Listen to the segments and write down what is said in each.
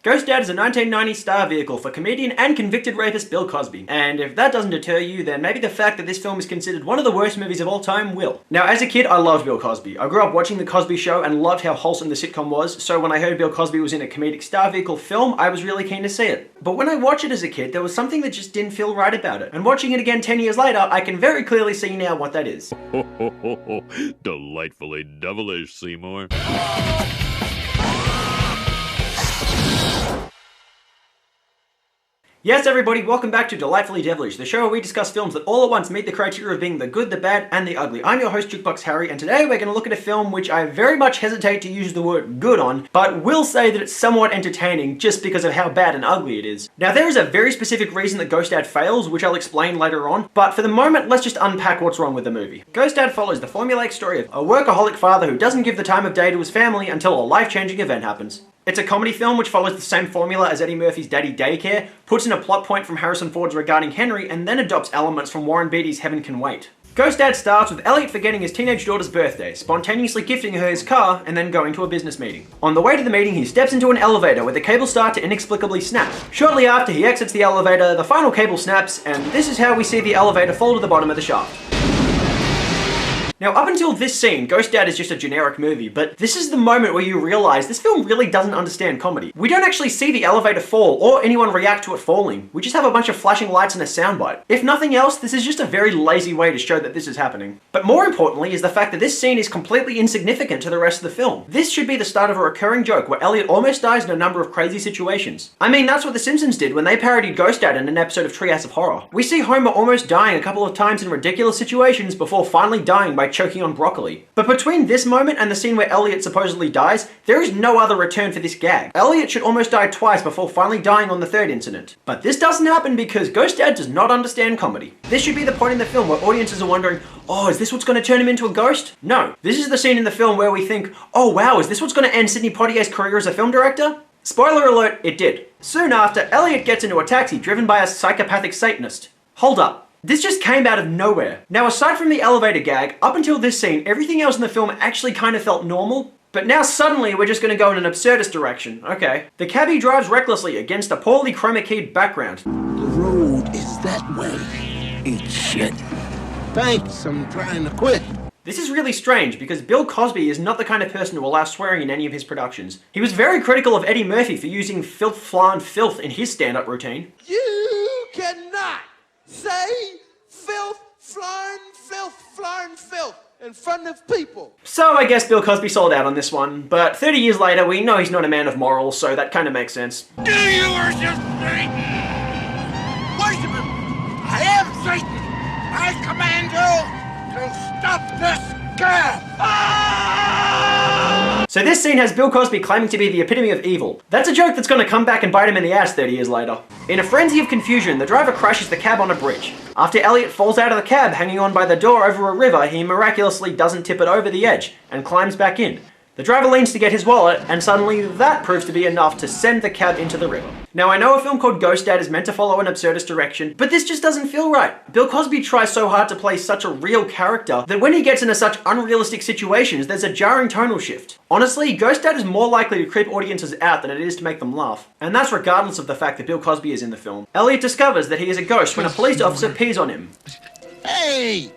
Ghost Dad is a 1990s star vehicle for comedian and convicted rapist Bill Cosby. And if that doesn't deter you, then maybe the fact that this film is considered one of the worst movies of all time will. Now, as a kid, I loved Bill Cosby. I grew up watching The Cosby Show and loved how wholesome the sitcom was, so when I heard Bill Cosby was in a comedic star vehicle film, I was really keen to see it. But when I watched it as a kid, there was something that just didn't feel right about it. And watching it again 10 years later, I can very clearly see now what that is. Delightfully devilish, Seymour. Yes everybody, welcome back to Delightfully Devilish, the show where we discuss films that all at once meet the criteria of being the good, the bad, and the ugly. I'm your host, Jukebox Harry, and today we're going to look at a film which I very much hesitate to use the word good on, but will say that it's somewhat entertaining just because of how bad and ugly it is. Now there is a very specific reason that Ghost Dad fails, which I'll explain later on, but for the moment, let's just unpack what's wrong with the movie. Ghost Dad follows the formulaic story of a workaholic father who doesn't give the time of day to his family until a life-changing event happens. It's a comedy film which follows the same formula as Eddie Murphy's Daddy Daycare, puts in a plot point from Harrison Ford's Regarding Henry, and then adopts elements from Warren Beatty's Heaven Can Wait. Ghost Dad starts with Elliot forgetting his teenage daughter's birthday, spontaneously gifting her his car, and then going to a business meeting. On the way to the meeting, he steps into an elevator where the cables start to inexplicably snap. Shortly after he exits the elevator, the final cable snaps, and this is how we see the elevator fall to the bottom of the shaft. Now, up until this scene, Ghost Dad is just a generic movie, but this is the moment where you realize this film really doesn't understand comedy. We don't actually see the elevator fall, or anyone react to it falling. We just have a bunch of flashing lights and a soundbite. If nothing else, this is just a very lazy way to show that this is happening. But more importantly is the fact that this scene is completely insignificant to the rest of the film. This should be the start of a recurring joke where Elliot almost dies in a number of crazy situations. I mean, that's what The Simpsons did when they parodied Ghost Dad in an episode of Treehouse of Horror. We see Homer almost dying a couple of times in ridiculous situations before finally dying by choking on broccoli. But between this moment and the scene where Elliot supposedly dies, there is no other return for this gag. Elliot should almost die twice before finally dying on the third incident. But this doesn't happen because Ghost Dad does not understand comedy. This should be the point in the film where audiences are wondering, oh, is this what's going to turn him into a ghost? No. This is the scene in the film where we think, oh wow, is this what's going to end Sidney Poitier's career as a film director? Spoiler alert, it did. Soon after, Elliot gets into a taxi driven by a psychopathic Satanist. Hold up. This just came out of nowhere. Now, aside from the elevator gag, up until this scene, everything else in the film actually kind of felt normal. But now suddenly we're just going to go in an absurdist direction. Okay. The cabbie drives recklessly against a poorly chroma keyed background. The road is that way. Eat shit. Thanks, I'm trying to quit. This is really strange because Bill Cosby is not the kind of person to allow swearing in any of his productions. He was very critical of Eddie Murphy for using filth, flan, filth in his stand-up routine. You cannot say filth, flarn, filth in front of people. So I guess Bill Cosby sold out on this one, but 30 years later we know he's not a man of morals, so that kind of makes sense. Do you worship Satan? Worship him! I am Satan! I command you to stop this girl! So this scene has Bill Cosby claiming to be the epitome of evil. That's a joke that's going to come back and bite him in the ass 30 years later. In a frenzy of confusion, the driver crashes the cab on a bridge. After Elliot falls out of the cab hanging on by the door over a river, he miraculously doesn't tip it over the edge and climbs back in. The driver leans to get his wallet, and suddenly that proves to be enough to send the cab into the river. Now, I know a film called Ghost Dad is meant to follow an absurdist direction, but this just doesn't feel right. Bill Cosby tries so hard to play such a real character that when he gets into such unrealistic situations, there's a jarring tonal shift. Honestly, Ghost Dad is more likely to creep audiences out than it is to make them laugh. And that's regardless of the fact that Bill Cosby is in the film. Elliot discovers that he is a ghost when a police officer pees on him. Hey!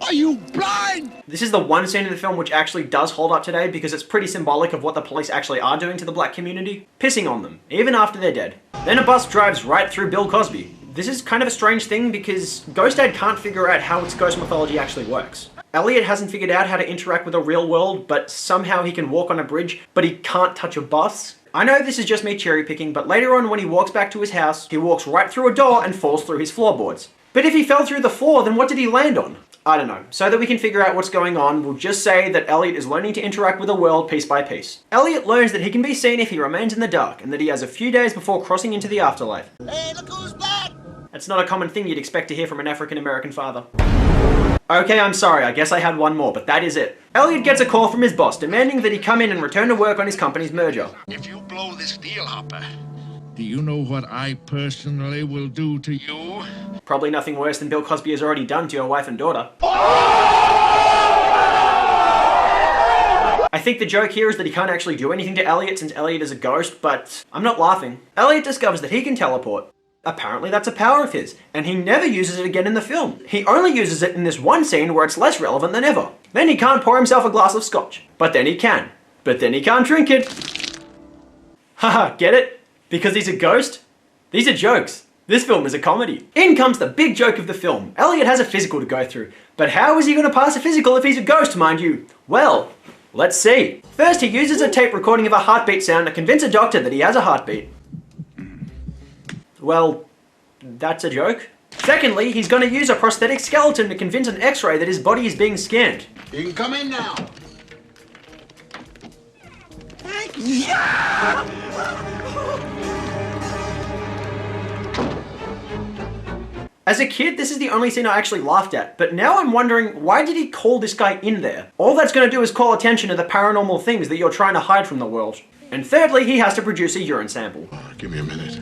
Are you blind? This is the one scene in the film which actually does hold up today because it's pretty symbolic of what the police actually are doing to the black community. Pissing on them, even after they're dead. Then a bus drives right through Bill Cosby. This is kind of a strange thing because Ghost Dad can't figure out how its ghost mythology actually works. Elliot hasn't figured out how to interact with the real world, but somehow he can walk on a bridge, but he can't touch a bus. I know this is just me cherry picking, but later on when he walks back to his house, he walks right through a door and falls through his floorboards. But if he fell through the floor, then what did he land on? I don't know. So that we can figure out what's going on, we'll just say that Elliot is learning to interact with the world piece by piece. Elliot learns that he can be seen if he remains in the dark, and that he has a few days before crossing into the afterlife. Hey, look who's back! That's not a common thing you'd expect to hear from an African-American father. Okay, I'm sorry, I guess I had one more, but that is it. Elliot gets a call from his boss demanding that he come in and return to work on his company's merger. If you blow this deal, Hopper, do you know what I personally will do to you? Probably nothing worse than Bill Cosby has already done to your wife and daughter. I think the joke here is that he can't actually do anything to Elliot since Elliot is a ghost, but I'm not laughing. Elliot discovers that he can teleport. Apparently that's a power of his, and he never uses it again in the film. He only uses it in this one scene where it's less relevant than ever. Then he can't pour himself a glass of scotch. But then he can. But then he can't drink it. Haha, get it? Because he's a ghost? These are jokes. This film is a comedy. In comes the big joke of the film. Elliot has a physical to go through. But how is he going to pass a physical if he's a ghost, mind you? Well, let's see. First, he uses a tape recording of a heartbeat sound to convince a doctor that he has a heartbeat. Well, that's a joke. Secondly, he's going to use a prosthetic skeleton to convince an X-ray that his body is being scanned. You can come in now. As a kid, this is the only scene I actually laughed at, but now I'm wondering, why did he call this guy in there? All that's going to do is call attention to the paranormal things that you're trying to hide from the world. And thirdly, he has to produce a urine sample. Give me a minute.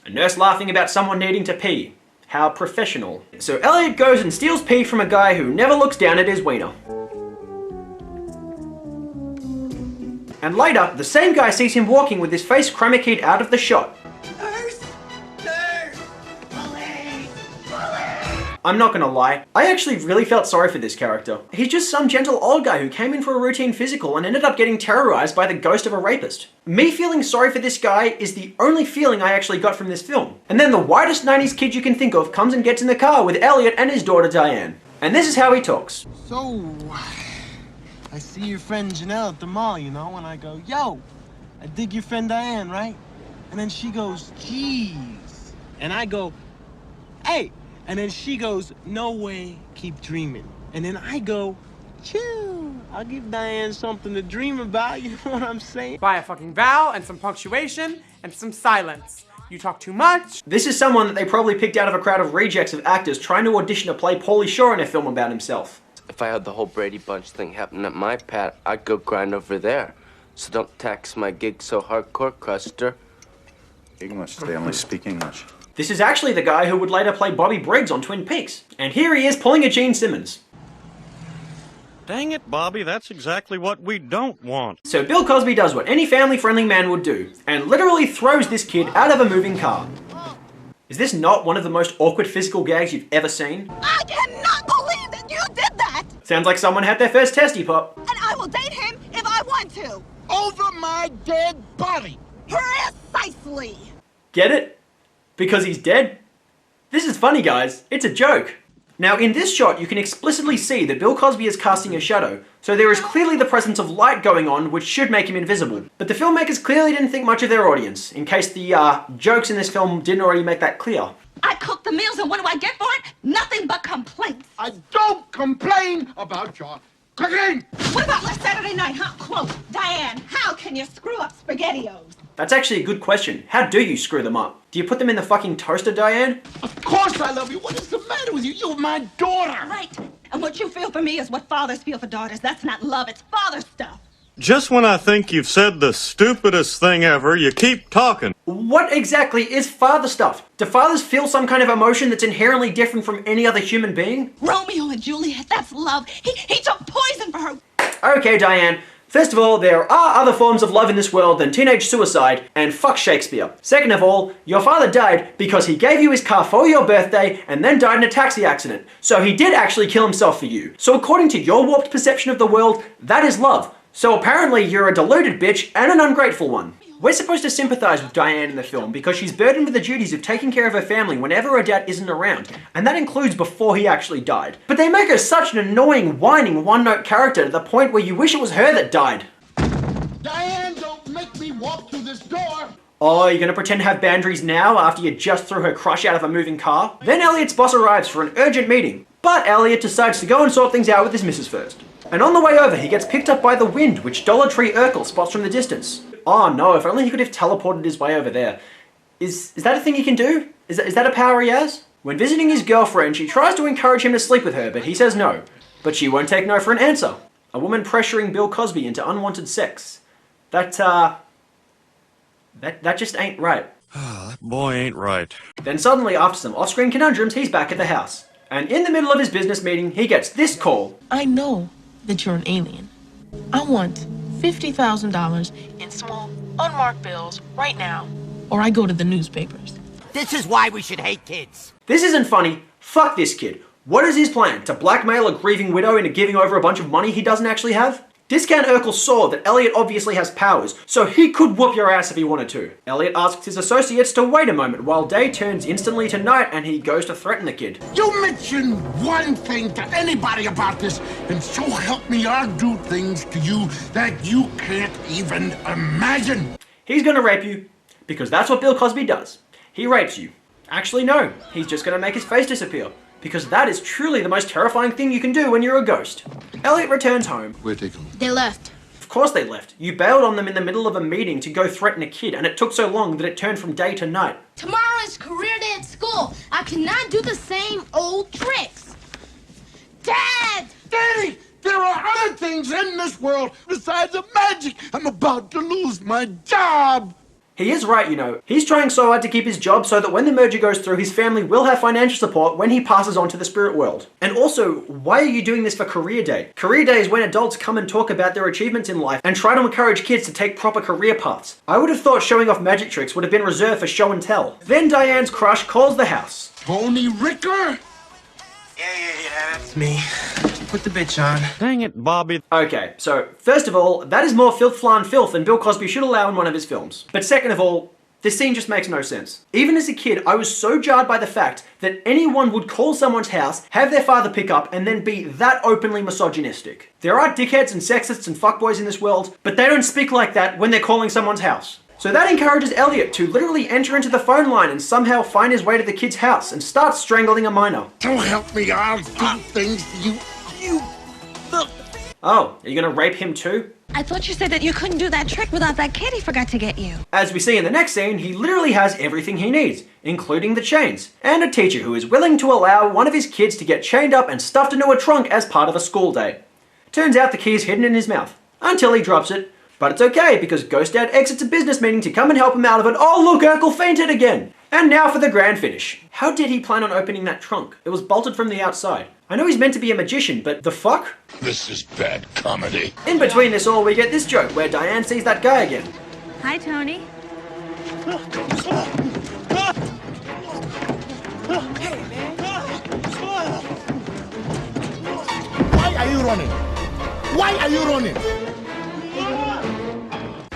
A nurse laughing about someone needing to pee. How professional. So Elliot goes and steals pee from a guy who never looks down at his wiener. And later, the same guy sees him walking with his face chroma keyed out of the shot. I'm not gonna lie, I actually really felt sorry for this character. He's just some gentle old guy who came in for a routine physical and ended up getting terrorized by the ghost of a rapist. Me feeling sorry for this guy is the only feeling I actually got from this film. And then the whitest 90s kid you can think of comes and gets in the car with Elliot and his daughter Diane. And this is how he talks. So, I see your friend Janelle at the mall, you know, and I go, yo, I dig your friend Diane, right? And then she goes, geez. And I go, hey. And then she goes, no way, keep dreaming. And then I go, chill, I'll give Diane something to dream about, you know what I'm saying? By a fucking vowel and some punctuation and some silence. You talk too much. This is someone that they probably picked out of a crowd of rejects of actors trying to audition to play Pauly Shore in a film about himself. If I had the whole Brady Bunch thing happen at my pad, I'd go grind over there. So don't tax my gig so hardcore, Custer. English, they only speak English. This is actually the guy who would later play Bobby Briggs on Twin Peaks. And here he is pulling a Gene Simmons. Dang it, Bobby, that's exactly what we don't want. So Bill Cosby does what any family-friendly man would do, and literally throws this kid out of a moving car. Is this not one of the most awkward physical gags you've ever seen? I cannot believe that you did that! Sounds like someone had their first testy pop. And I will date him if I want to! Over my dead body! Precisely! Get it? Because he's dead? This is funny, guys. It's a joke. Now, in this shot, you can explicitly see that Bill Cosby is casting a shadow, so there is clearly the presence of light going on, which should make him invisible. But the filmmakers clearly didn't think much of their audience, in case the jokes in this film didn't already make that clear. I cook the meals, and what do I get for it? Nothing but complaints. I don't complain about your cooking! What about last Saturday night, huh? Quote, Diane, how can you screw up SpaghettiOs? That's actually a good question. How do you screw them up? Do you put them in the fucking toaster, Diane? Of course I love you. What is the matter with you? You're my daughter. Right. And what you feel for me is what fathers feel for daughters. That's not love, it's father stuff. Just when I think you've said the stupidest thing ever, you keep talking. What exactly is father stuff? Do fathers feel some kind of emotion that's inherently different from any other human being? Romeo and Juliet, that's love. He took poison for her. Okay, Diane. First of all, there are other forms of love in this world than teenage suicide, and fuck Shakespeare. Second of all, your father died because he gave you his car for your birthday and then died in a taxi accident. So he did actually kill himself for you. So according to your warped perception of the world, that is love. So apparently you're a deluded bitch and an ungrateful one. We're supposed to sympathize with Diane in the film because she's burdened with the duties of taking care of her family whenever her dad isn't around, and that includes before he actually died. But they make her such an annoying, whining, one-note character to the point where you wish it was her that died. Diane, don't make me walk through this door! Oh, you're gonna pretend to have boundaries now after you just threw her crush out of a moving car? Then Elliot's boss arrives for an urgent meeting, but Elliot decides to go and sort things out with his missus first. And on the way over, he gets picked up by the wind, which Dollar Tree Urkel spots from the distance. Oh no, if only he could have teleported his way over there. Is that a thing he can do? Is that a power he has? When visiting his girlfriend, she tries to encourage him to sleep with her, but he says no. But she won't take no for an answer. A woman pressuring Bill Cosby into unwanted sex. That just ain't right. That boy ain't right. Then suddenly, after some off-screen conundrums, he's back at the house. And in the middle of his business meeting, he gets this call. I know that you're an alien. I want $50,000 in small, unmarked bills right now, or I go to the newspapers. This is why we should hate kids. This isn't funny. Fuck this kid. What is his plan? To blackmail a grieving widow into giving over a bunch of money he doesn't actually have? Discount Urkel saw that Elliot obviously has powers, so he could whoop your ass if he wanted to. Elliot asks his associates to wait a moment while day turns instantly to night and he goes to threaten the kid. You mention one thing to anybody about this, and so help me, I'll do things to you that you can't even imagine. He's gonna rape you, because that's what Bill Cosby does. He rapes you. Actually, no, he's just gonna make his face disappear, because that is truly the most terrifying thing you can do when you're a ghost. Elliot returns home. Where'd they go? They left. Of course they left. You bailed on them in the middle of a meeting to go threaten a kid, and it took so long that it turned from day to night. Tomorrow is career day at school. I cannot do the same old tricks. Dad! Daddy! There are other things in this world besides the magic. I'm about to lose my job. He is right, you know. He's trying so hard to keep his job so that when the merger goes through, his family will have financial support when he passes on to the spirit world. And also, why are you doing this for Career Day? Career Day is when adults come and talk about their achievements in life and try to encourage kids to take proper career paths. I would have thought showing off magic tricks would have been reserved for show and tell. Then Diane's crush calls the house. Tony Ricker? Yeah, that's me. Put the bitch on. Dang it, Bobby. Okay, so first of all, that is more filth, flan, filth than Bill Cosby should allow in one of his films. But second of all, this scene just makes no sense. Even as a kid, I was so jarred by the fact that anyone would call someone's house, have their father pick up, and then be that openly misogynistic. There are dickheads and sexists and fuckboys in this world, but they don't speak like that when they're calling someone's house. So that encourages Elliot to literally enter into the phone line and somehow find his way to the kid's house and start strangling a minor. So help me, I'll do things to you. Oh, are you gonna rape him too? I thought you said that you couldn't do that trick without that kid he forgot to get you. As we see in the next scene, he literally has everything he needs, including the chains, and a teacher who is willing to allow one of his kids to get chained up and stuffed into a trunk as part of a school day. Turns out the key is hidden in his mouth, until he drops it. But it's okay, because Ghost Dad exits a business meeting to come and help him out of it. Oh look, Urkel fainted again! And now for the grand finish. How did he plan on opening that trunk? It was bolted from the outside. I know he's meant to be a magician, but the fuck? This is bad comedy. In between this all, we get this joke where Diane sees that guy again. Hi, Tony. Why are you running? Why are you running?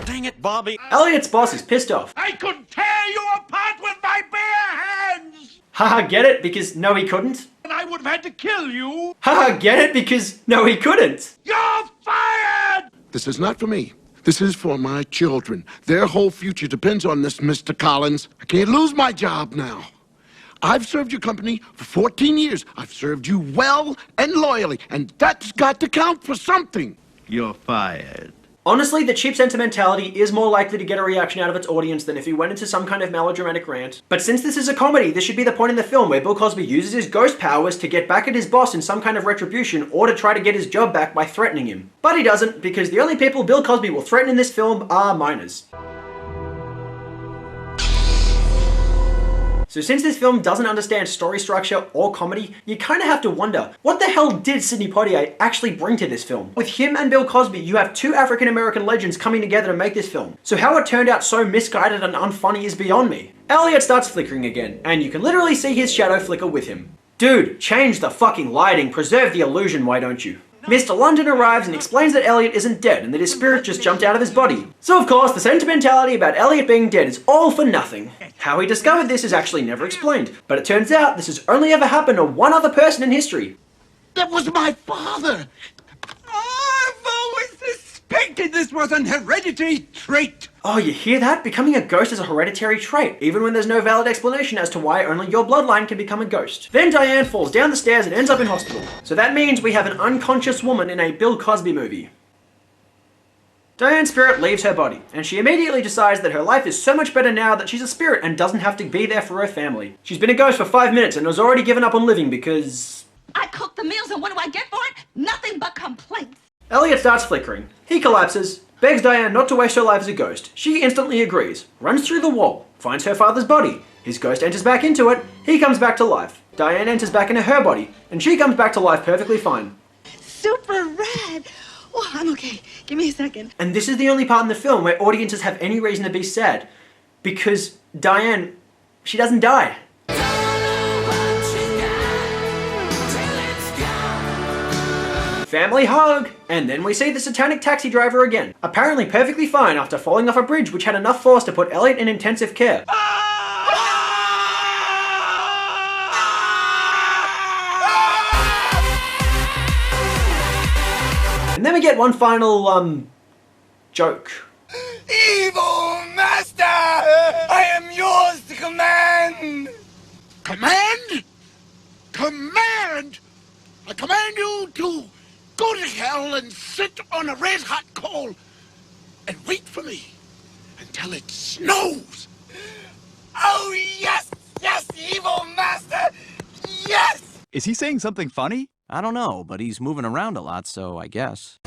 Dang it, Bobby. Elliot's boss is pissed off. I could tear you apart with my bare hands! Haha, get it? Because no he couldn't? And I would have had to kill you! Haha, get it? Because no he couldn't! You're fired! This is not for me. This is for my children. Their whole future depends on this, Mr. Collins. I can't lose my job now. I've served your company for 14 years. I've served you well and loyally, and that's got to count for something. You're fired. Honestly, the cheap sentimentality is more likely to get a reaction out of its audience than if he went into some kind of melodramatic rant. But since this is a comedy, this should be the point in the film where Bill Cosby uses his ghost powers to get back at his boss in some kind of retribution or to try to get his job back by threatening him. But he doesn't, because the only people Bill Cosby will threaten in this film are minors. So since this film doesn't understand story structure or comedy, you kind of have to wonder, what the hell did Sidney Poitier actually bring to this film? With him and Bill Cosby, you have two African American legends coming together to make this film. So how it turned out so misguided and unfunny is beyond me. Elliot starts flickering again, and you can literally see his shadow flicker with him. Dude, change the fucking lighting, preserve the illusion, why don't you? Mr. London arrives and explains that Elliot isn't dead and that his spirit just jumped out of his body. So of course, the sentimentality about Elliot being dead is all for nothing. How he discovered this is actually never explained, but it turns out this has only ever happened to one other person in history. That was my father! I've always suspected this was an hereditary trait! Oh, you hear that? Becoming a ghost is a hereditary trait, even when there's no valid explanation as to why only your bloodline can become a ghost. Then Diane falls down the stairs and ends up in hospital. So that means we have an unconscious woman in a Bill Cosby movie. Diane's spirit leaves her body, and she immediately decides that her life is so much better now that she's a spirit and doesn't have to be there for her family. She's been a ghost for 5 minutes and has already given up on living because... I cook the meals and what do I get for it? Nothing but complaints. Elliot starts flickering. He collapses, begs Diane not to waste her life as a ghost. She instantly agrees, runs through the wall, finds her father's body. His ghost enters back into it, he comes back to life. Diane enters back into her body, and she comes back to life perfectly fine. super rad. Oh, I'm okay. Give me a second. And this is the only part in the film where audiences have any reason to be sad. Because Diane, she doesn't die. Family hug! And then we see the satanic taxi driver again. Apparently perfectly fine after falling off a bridge which had enough force to put Elliot in intensive care. And then we get one final, joke. Evil master! I am yours to command! Command? Command? I command you to go to hell and sit on a red-hot coal and wait for me until it snows. Oh, yes! Yes, evil master! Yes! Is he saying something funny? I don't know, but he's moving around a lot, so I guess.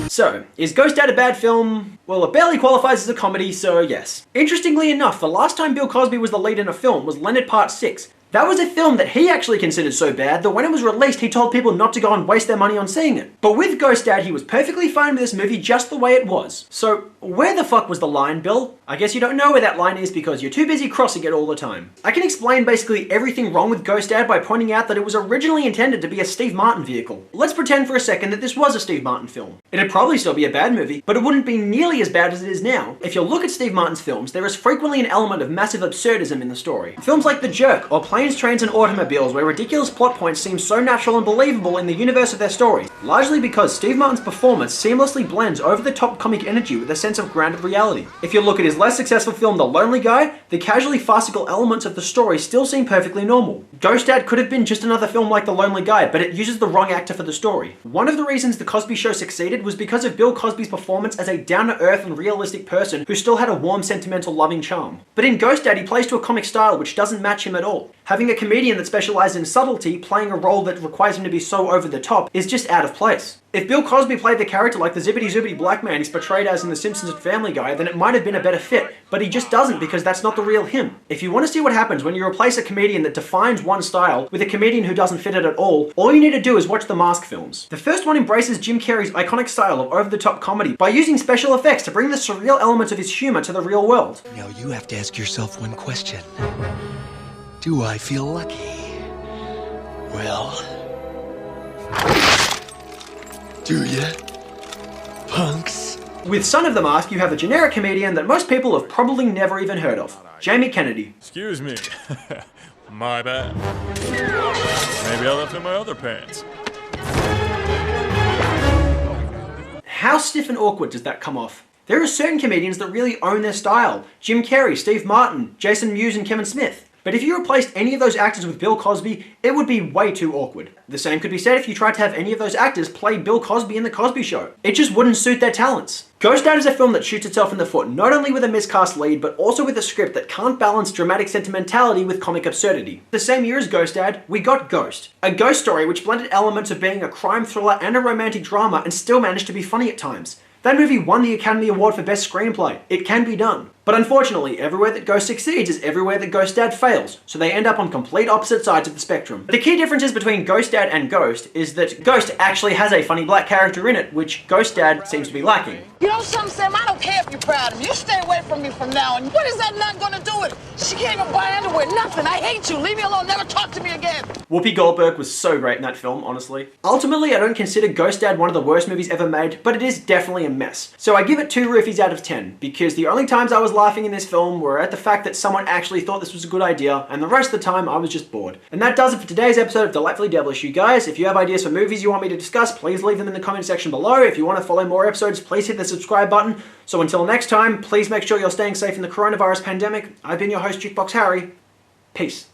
So, is Ghost Dad a bad film? Well, it barely qualifies as a comedy, so yes. Interestingly enough, the last time Bill Cosby was the lead in a film was Leonard Part 6. That was a film that he actually considered so bad that when it was released he told people not to go and waste their money on seeing it. But with Ghost Dad he was perfectly fine with this movie just the way it was. So where the fuck was the line, Bill? I guess you don't know where that line is because you're too busy crossing it all the time. I can explain basically everything wrong with Ghost Dad by pointing out that it was originally intended to be a Steve Martin vehicle. Let's pretend for a second that this was a Steve Martin film. It'd probably still be a bad movie, but it wouldn't be nearly as bad as it is now. If you look at Steve Martin's films, there is frequently an element of massive absurdism in the story. Films like The Jerk or Planes, Trains and Automobiles where ridiculous plot points seem so natural and believable in the universe of their story, largely because Steve Martin's performance seamlessly blends over-the-top comic energy with a sense of grounded reality. If you look at his less successful film The Lonely Guy, the casually farcical elements of the story still seem perfectly normal. Ghost Dad could have been just another film like The Lonely Guy, but it uses the wrong actor for the story. One of the reasons The Cosby Show succeeded was because of Bill Cosby's performance as a down-to-earth and realistic person who still had a warm, sentimental, loving charm. But in Ghost Dad, he plays to a comic style which doesn't match him at all. Having a comedian that specializes in subtlety playing a role that requires him to be so over the top is just out of place. If Bill Cosby played the character like the zippity-zoopity black man he's portrayed as in The Simpsons and Family Guy, then it might have been a better fit, but he just doesn't because that's not the real him. If you want to see what happens when you replace a comedian that defines one style with a comedian who doesn't fit it at all you need to do is watch the Mask films. The first one embraces Jim Carrey's iconic style of over-the-top comedy by using special effects to bring the surreal elements of his humor to the real world. Now you have to ask yourself one question. Do I feel lucky? Well, do ya, punks? With Son of the Mask, you have a generic comedian that most people have probably never even heard of, Jamie Kennedy. Excuse me. My bad. Maybe I left in my other pants. How stiff and awkward does that come off? There are certain comedians that really own their style. Jim Carrey, Steve Martin, Jason Mewes and Kevin Smith. But if you replaced any of those actors with Bill Cosby, it would be way too awkward. The same could be said if you tried to have any of those actors play Bill Cosby in The Cosby Show. It just wouldn't suit their talents. Ghost Dad is a film that shoots itself in the foot, not only with a miscast lead, but also with a script that can't balance dramatic sentimentality with comic absurdity. The same year as Ghost Dad, we got Ghost, a ghost story which blended elements of being a crime thriller and a romantic drama and still managed to be funny at times. That movie won the Academy Award for Best Screenplay. It can be done. But unfortunately, everywhere that Ghost succeeds is everywhere that Ghost Dad fails, so they end up on complete opposite sides of the spectrum. The key differences between Ghost Dad and Ghost is that Ghost actually has a funny black character in it, which Ghost Dad seems to be lacking. You know something, Sam? I don't care if you're proud of me. You stay away from me from now on. What is that not gonna do with it? She can't even buy underwear, nothing. I hate you. Leave me alone. Never talk to me again. Whoopi Goldberg was so great in that film, honestly. Ultimately, I don't consider Ghost Dad one of the worst movies ever made, but it is definitely a mess. So I give it 2 roofies out of 10, because the only times I was laughing in this film were at the fact that someone actually thought this was a good idea, and the rest of the time I was just bored. And that does it for today's episode of Delightfully Devilish, you guys. If you have ideas for movies you want me to discuss, please leave them in the comment section below. If you want to follow more episodes, please hit the subscribe button. So until next time, please make sure you're staying safe in the coronavirus pandemic. I've been your host, Jukebox Harry. Peace.